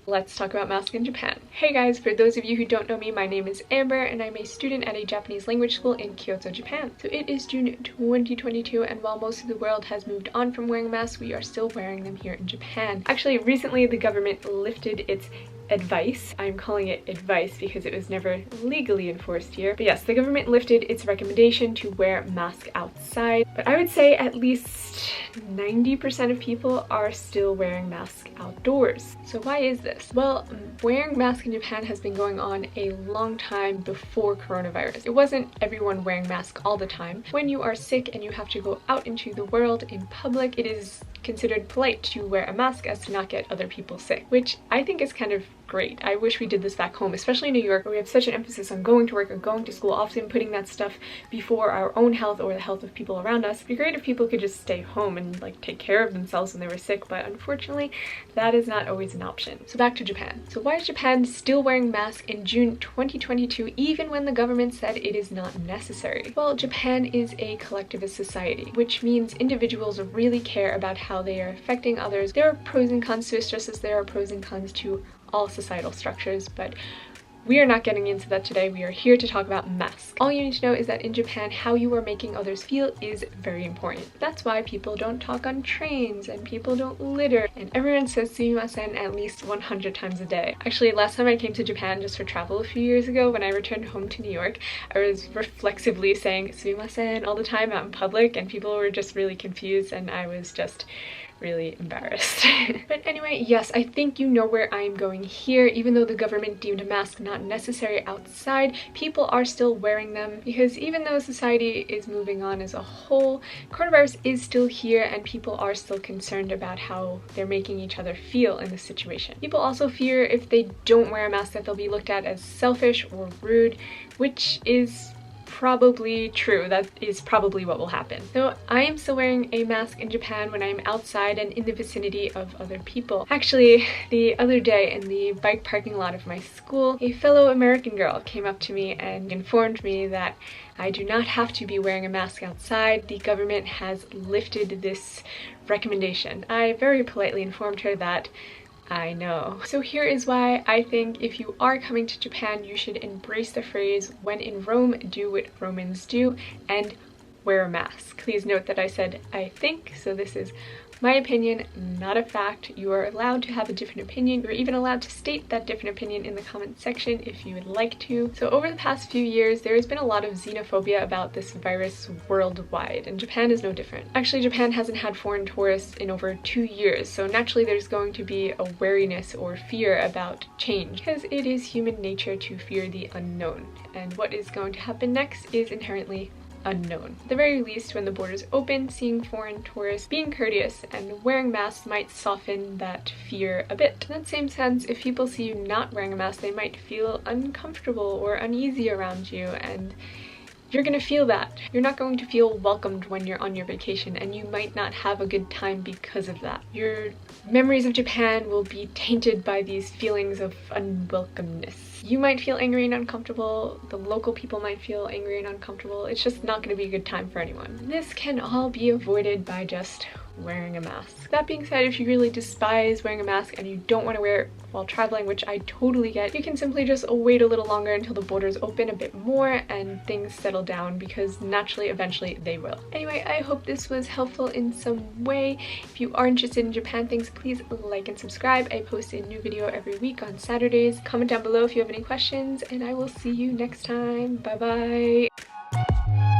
Let's talk about masks in Japan. Hey guys, for those of you who don't know me, my name is Amber and I'm a student at a Japanese language school in Kyoto, Japan. So it is June 2022 and while most of the world has moved on from wearing masks, we are still wearing them here in Japan. Actually, recently the government lifted its advice. I'm calling it advice because it was never legally enforced here. But yes, the government lifted its recommendation to wear masks outside. But I would say at least 90% of people are still wearing masks outdoors. So why is this? Well, wearing masks in Japan has been going on a long time before coronavirus. It wasn't everyone wearing masks all the time. When you are sick and you have to go out into the world in public, it is considered polite to wear a mask as to not get other people sick, which I think is kind of great. I wish we did this back home, especially in New York, where we have such an emphasis on going to work or going to school, often putting that stuff before our own health or the health of people around us. It'd be great if people could just stay home and like take care of themselves when they were sick, but unfortunately that is not always an option. So back to Japan. So why is Japan still wearing masks in June 2022 even when the government said it is not necessary? Well, Japan is a collectivist society, which means individuals really care about how they are affecting others. There are pros and cons to this, just as there are pros and cons to all societal structures, but we are not getting into that today. We are here to talk about masks. All you need to know is that in Japan, how you are making others feel is very important. That's why people don't talk on trains and people don't litter and everyone says sumimasen at least 100 times a day. Actually, last time I came to Japan just for travel a few years ago, when I returned home to New York, I was reflexively saying sumimasen all the time out in public and people were just really confused and I was just really embarrassed. But anyway, yes, I think you know where I'm going here. Even though the government deemed a mask not necessary outside, people are still wearing them because even though society is moving on as a whole, coronavirus is still here and people are still concerned about how they're making each other feel in this situation. People also fear if they don't wear a mask that they'll be looked at as selfish or rude, which is probably true. That is probably what will happen. So I am still wearing a mask in Japan when I'm outside and in the vicinity of other people. Actually, the other day in the bike parking lot of my school, a fellow American girl came up to me and informed me that I do not have to be wearing a mask outside. The government has lifted this recommendation. I very politely informed her that I know. So here is why I think if you are coming to Japan, you should embrace the phrase, when in Rome, do what Romans do, and wear a mask. Please note that I said I think, so this is my opinion, not a fact. You are allowed to have a different opinion. You're even allowed to state that different opinion in the comment section if you would like to. So over the past few years, there has been a lot of xenophobia about this virus worldwide, and Japan is no different. Actually, Japan hasn't had foreign tourists in over 2 years, so naturally there's going to be a wariness or fear about change, because it is human nature to fear the unknown, and what is going to happen next is inherently unknown. At the very least, when the borders open, seeing foreign tourists, being courteous and wearing masks might soften that fear a bit. In that same sense, if people see you not wearing a mask, they might feel uncomfortable or uneasy around you, and you're gonna feel that. You're not going to feel welcomed when you're on your vacation, and you might not have a good time because of that. Your memories of Japan will be tainted by these feelings of unwelcomeness. You might feel angry and uncomfortable, the local people might feel angry and uncomfortable. It's just not gonna be a good time for anyone. This can all be avoided by just wearing a mask. That being said, if you really despise wearing a mask and you don't want to wear it while traveling, which I totally get, you can simply just wait a little longer until the borders open a bit more and things settle down, because naturally, eventually they will. Anyway, I hope this was helpful in some way. If you are interested in Japan things, please like and subscribe. I post a new video every week on Saturdays. Comment down below if you have any questions, and I will see you next time. Bye bye!